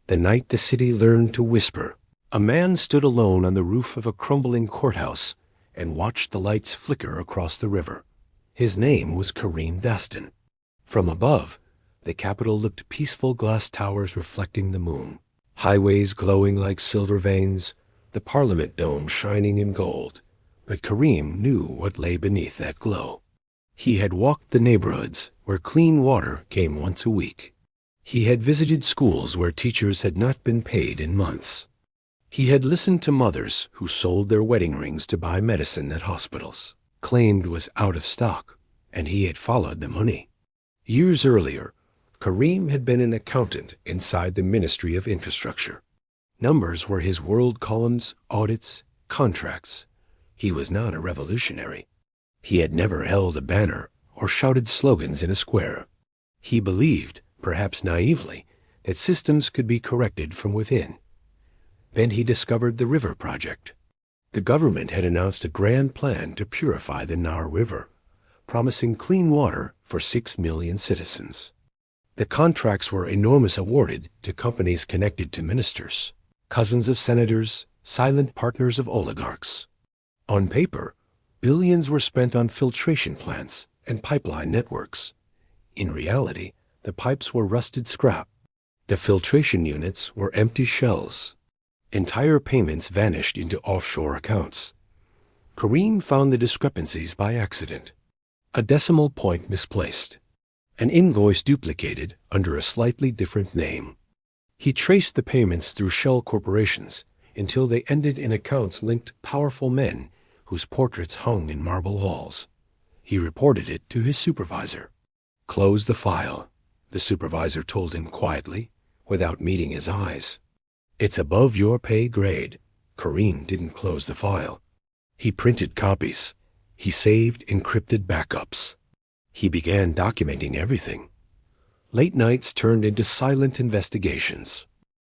The night the city learned to whisper, a man stood alone on the roof of a crumbling courthouse and watched the lights flicker across the river. His name was Kareem Dastan. From above, the capital looked peaceful glass towers reflecting the moon, highways glowing like silver veins, the Parliament dome shining in gold. But Kareem knew what lay beneath that glow. He had walked the neighborhoods where clean water came once a week. He had visited schools where teachers had not been paid in months. He had listened to mothers who sold their wedding rings to buy medicine that hospitals claimed was out of stock, and he had followed the money. Years earlier, Kareem had been an accountant inside the Ministry of Infrastructure. Numbers were his world columns, audits, contracts. He was not a revolutionary. He had never held a banner or shouted slogans in a square. He believed, perhaps naively, that systems could be corrected from within. Then he discovered the River Project. The government had announced a grand plan to purify the Nar River, promising clean water for 6 million citizens. The contracts were enormous, awarded to companies connected to ministers, cousins of senators, silent partners of oligarchs. On paper, billions were spent on filtration plants and pipeline networks. In reality, the pipes were rusted scrap. The filtration units were empty shells. Entire payments vanished into offshore accounts. Kareem found the discrepancies by accident. A decimal point misplaced. An invoice duplicated under a slightly different name. He traced the payments through shell corporations until they ended in accounts linked to powerful men whose portraits hung in marble halls. He reported it to his supervisor. "Close the file," the supervisor told him quietly, without meeting his eyes. "It's above your pay grade." Kareem didn't close the file. He printed copies. He saved encrypted backups. He began documenting everything. Late nights turned into silent investigations.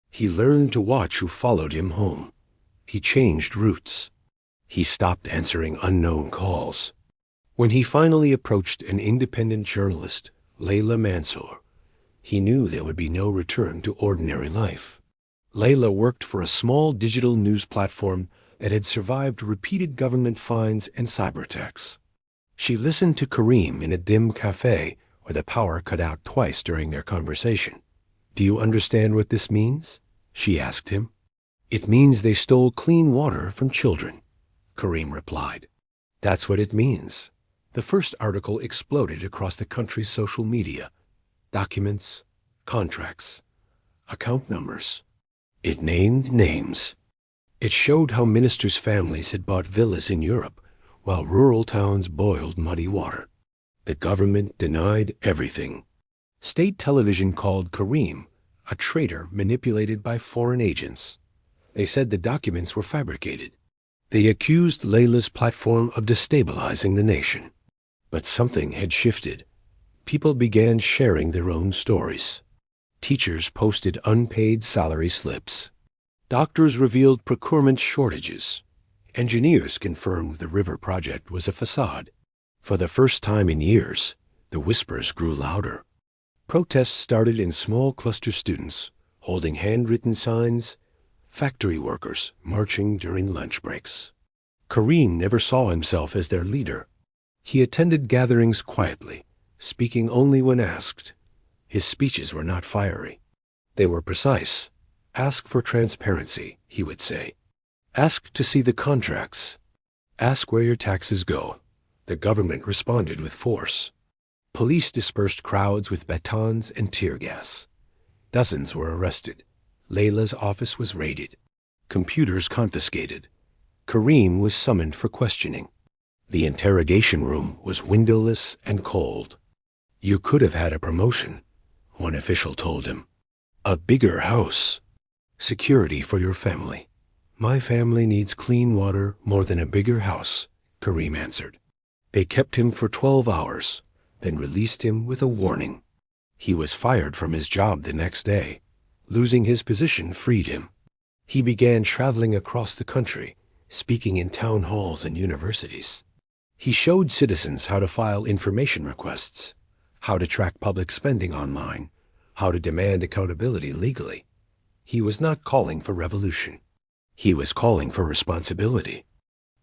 He learned to watch who followed him home. He changed routes. He stopped answering unknown calls. When he finally approached an independent journalist, Layla Mansour, he knew there would be no return to ordinary life. Layla worked for a small digital news platform that had survived repeated government fines and cyber attacks. She listened to Kareem in a dim cafe where the power cut out twice during their conversation. "Do you understand what this means?" she asked him. "It means they stole clean water from children," Kareem replied. "That's what it means." The first article exploded across the country's social media. Documents, contracts, account numbers. It named names. It showed how ministers' families had bought villas in Europe while rural towns boiled muddy water. The government denied everything. State television called Kareem a traitor manipulated by foreign agents. They said the documents were fabricated. They accused Layla's platform of destabilizing the nation. But something had shifted. People began sharing their own stories. Teachers posted unpaid salary slips. Doctors revealed procurement shortages. Engineers confirmed the River Project was a facade. For the first time in years, the whispers grew louder. Protests started in small cluster students, holding handwritten signs, factory workers marching during lunch breaks. Kareem never saw himself as their leader. He attended gatherings quietly, speaking only when asked. His speeches were not fiery. They were precise. "Ask for transparency," he would say. "Ask to see the contracts. Ask where your taxes go." The government responded with force. Police dispersed crowds with batons and tear gas. Dozens were arrested. Layla's office was raided. Computers confiscated. Kareem was summoned for questioning. The interrogation room was windowless and cold. "You could have had a promotion," one official told him. "A bigger house. Security for your family." "My family needs clean water more than a bigger house," Kareem answered. They kept him for 12 hours, then released him with a warning. He was fired from his job the next day. Losing his position freed him. He began traveling across the country, speaking in town halls and universities. He showed citizens how to file information requests, how to track public spending online, how to demand accountability legally. He was not calling for revolution. He was calling for responsibility.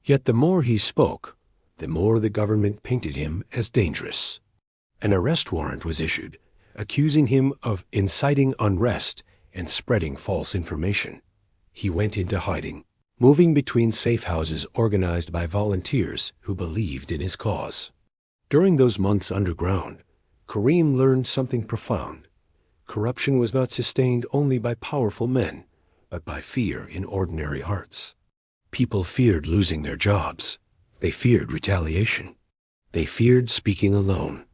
Yet the more he spoke, the more the government painted him as dangerous. An arrest warrant was issued, accusing him of inciting unrest and spreading false information. He went into hiding, moving between safe houses organized by volunteers who believed in his cause. During those months underground, Karim learned something profound. Corruption was not sustained only by powerful men, but by fear in ordinary hearts. People feared losing their jobs. They feared retaliation. They feared speaking alone.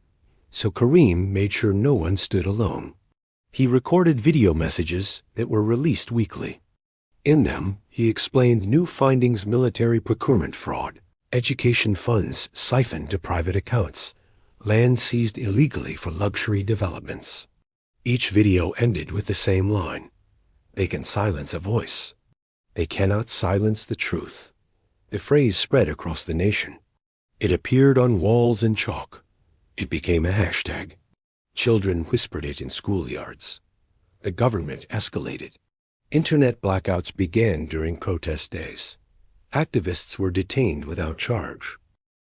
So Karim made sure no one stood alone. He recorded video messages that were released weekly. In them, he explained new findings: military procurement fraud, education funds siphoned to private accounts, land seized illegally for luxury developments. Each video ended with the same line: "They can silence a voice. They cannot silence the truth." The phrase spread across the nation. It appeared on walls in chalk. It became a hashtag. Children whispered it in schoolyards. The government escalated. Internet blackouts began during protest days. Activists were detained without charge.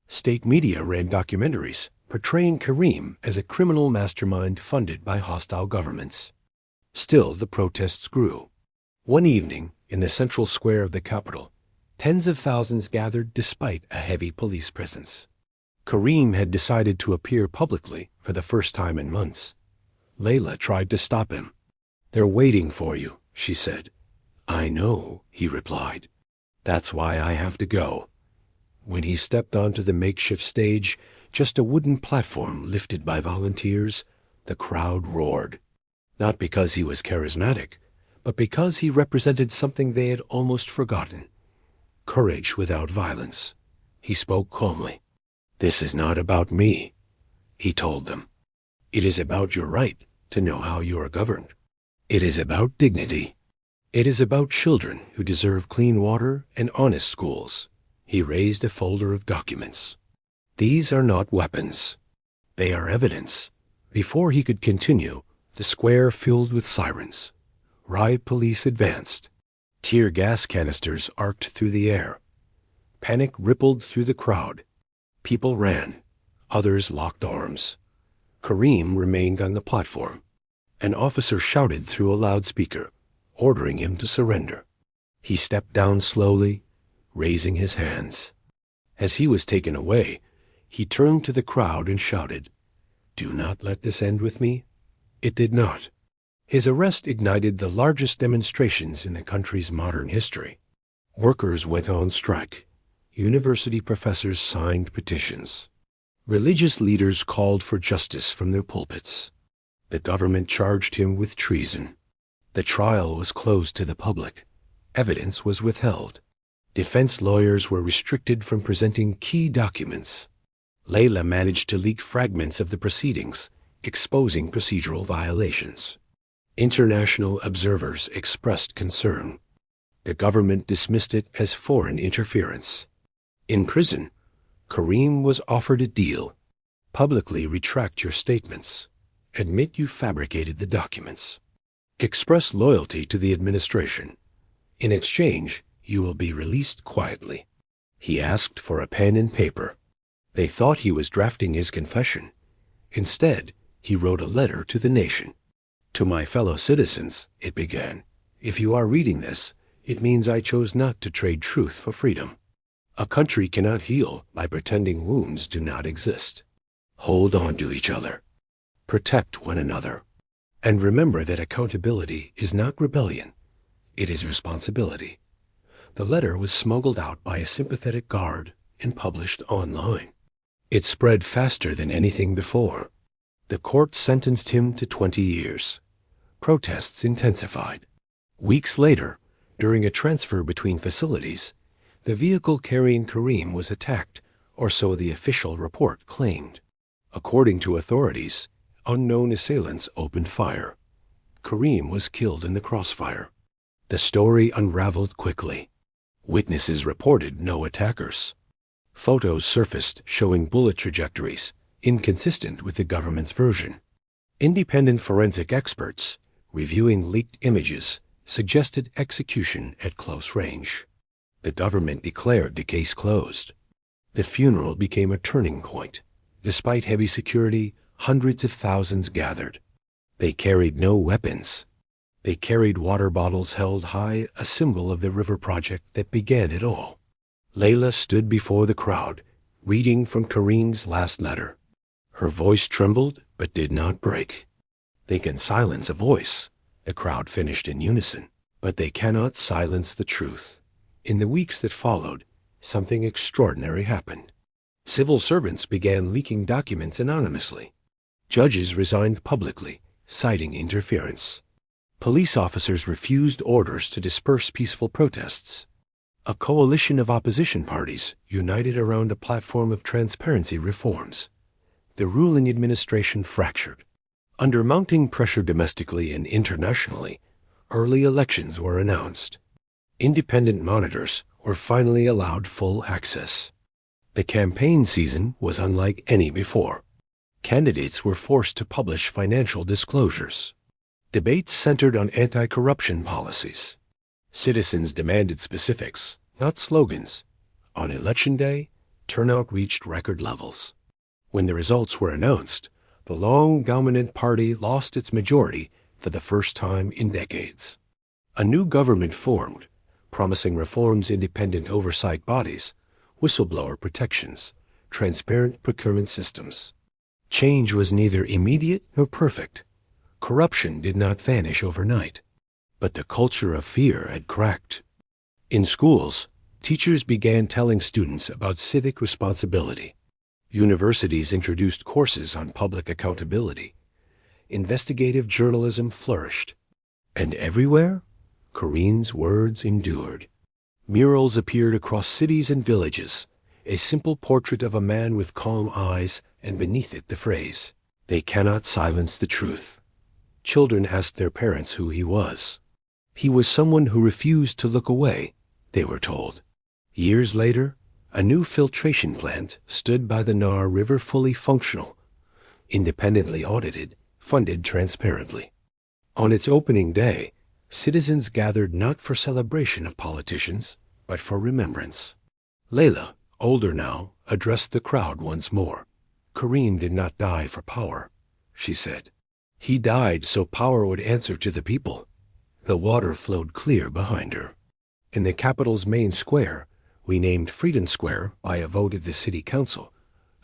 State media ran documentaries portraying Karim as a criminal mastermind funded by hostile governments. Still, the protests grew. One evening, in the central square of the capital, tens of thousands gathered despite a heavy police presence. Karim had decided to appear publicly for the first time in months. Layla tried to stop him. "They're waiting for you," she said. "I know," he replied. "That's why I have to go." When he stepped onto the makeshift stage, just a wooden platform lifted by volunteers, the crowd roared. Not because he was charismatic, but because he represented something they had almost forgotten: courage without violence. He spoke calmly. "This is not about me," he told them. "It is about your right to know how you are governed. It is about dignity. It is about children who deserve clean water and honest schools." He raised a folder of documents. "These are not weapons. They are evidence." Before he could continue, the square filled with sirens. Riot police advanced. Tear gas canisters arced through the air. Panic rippled through the crowd. People ran. Others locked arms. Karim remained on the platform. An officer shouted through a loudspeaker, ordering him to surrender. He stepped down slowly, raising his hands. As he was taken away, he turned to the crowd and shouted, "Do not let this end with me." It did not. His arrest ignited the largest demonstrations in the country's modern history. Workers went on strike. University professors signed petitions. Religious leaders called for justice from their pulpits. The government charged him with treason. The trial was closed to the public. Evidence was withheld. Defense lawyers were restricted from presenting key documents. Layla managed to leak fragments of the proceedings, exposing procedural violations. International observers expressed concern. The government dismissed it as foreign interference. In prison, Karim was offered a deal. Publicly retract your statements. Admit you fabricated the documents. Express loyalty to the administration. In exchange, you will be released quietly. He asked for a pen and paper. They thought he was drafting his confession. Instead, he wrote a letter to the nation. "To my fellow citizens," it began, "if you are reading this, it means I chose not to trade truth for freedom. A country cannot heal by pretending wounds do not exist. Hold on to each other. Protect one another. And remember that accountability is not rebellion. It is responsibility." The letter was smuggled out by a sympathetic guard and published online. It spread faster than anything before. The court sentenced him to 20 years. Protests intensified. Weeks later, during a transfer between facilities, the vehicle carrying Karim was attacked, or so the official report claimed. According to authorities, unknown assailants opened fire. Karim was killed in the crossfire. The story unraveled quickly. Witnesses reported no attackers. Photos surfaced showing bullet trajectories, inconsistent with the government's version. Independent forensic experts, reviewing leaked images, suggested execution at close range. The government declared the case closed. The funeral became a turning point. Despite heavy security, hundreds of thousands gathered. They carried no weapons. They carried water bottles held high, a symbol of the river project that began it all. Layla stood before the crowd, reading from Kareem's last letter. Her voice trembled, but did not break. They can silence a voice, the crowd finished in unison, but they cannot silence the truth. In the weeks that followed, something extraordinary happened. Civil servants began leaking documents anonymously. Judges resigned publicly, citing interference. Police officers refused orders to disperse peaceful protests. A coalition of opposition parties united around a platform of transparency reforms. The ruling administration fractured. Under mounting pressure domestically and internationally, early elections were announced. Independent monitors were finally allowed full access. The campaign season was unlike any before. Candidates were forced to publish financial disclosures. Debates centered on anti-corruption policies. Citizens demanded specifics, not slogans. On Election Day, turnout reached record levels. When the results were announced, the long-dominant party lost its majority for the first time in decades. A new government formed, promising reforms, independent oversight bodies, whistleblower protections, transparent procurement systems. Change was neither immediate nor perfect. Corruption did not vanish overnight, but the culture of fear had cracked. In schools, teachers began telling students about civic responsibility. Universities introduced courses on public accountability. Investigative journalism flourished. And everywhere, Kareem's words endured. Murals appeared across cities and villages, a simple portrait of a man with calm eyes, and beneath it the phrase, "They cannot silence the truth." Children asked their parents who he was. He was someone who refused to look away, they were told. Years later, a new filtration plant stood by the Nar River, fully functional, independently audited, funded transparently. On its opening day, citizens gathered not for celebration of politicians, but for remembrance. Layla, older now, addressed the crowd once more. "Kareem did not die for power," she said. "He died so power would answer to the people." The water flowed clear behind her. In the capital's main square, renamed Freedom Square by a vote of the city council,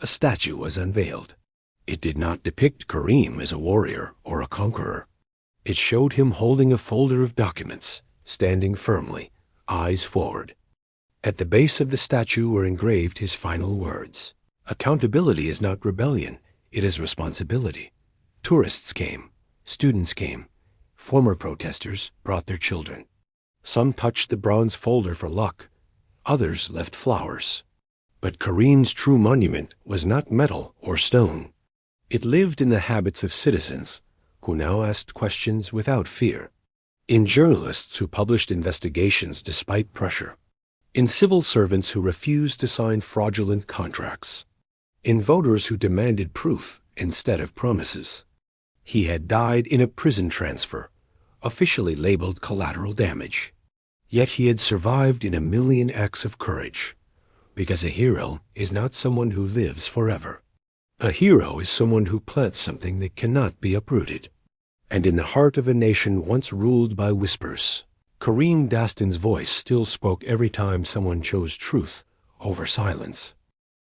a statue was unveiled. It did not depict Kareem as a warrior or a conqueror. It showed him holding a folder of documents, standing firmly, eyes forward. At the base of the statue were engraved his final words. "Accountability is not rebellion, it is responsibility." Tourists came, students came, former protesters brought their children. Some touched the bronze folder for luck, others left flowers. But Kareem's true monument was not metal or stone. It lived in the habits of citizens, who now asked questions without fear. In journalists who published investigations despite pressure. In civil servants who refused to sign fraudulent contracts. In voters who demanded proof instead of promises. He had died in a prison transfer, officially labeled collateral damage. Yet he had survived in a million acts of courage, because a hero is not someone who lives forever. A hero is someone who plants something that cannot be uprooted. And in the heart of a nation once ruled by whispers, Kareem Daston's voice still spoke every time someone chose truth over silence.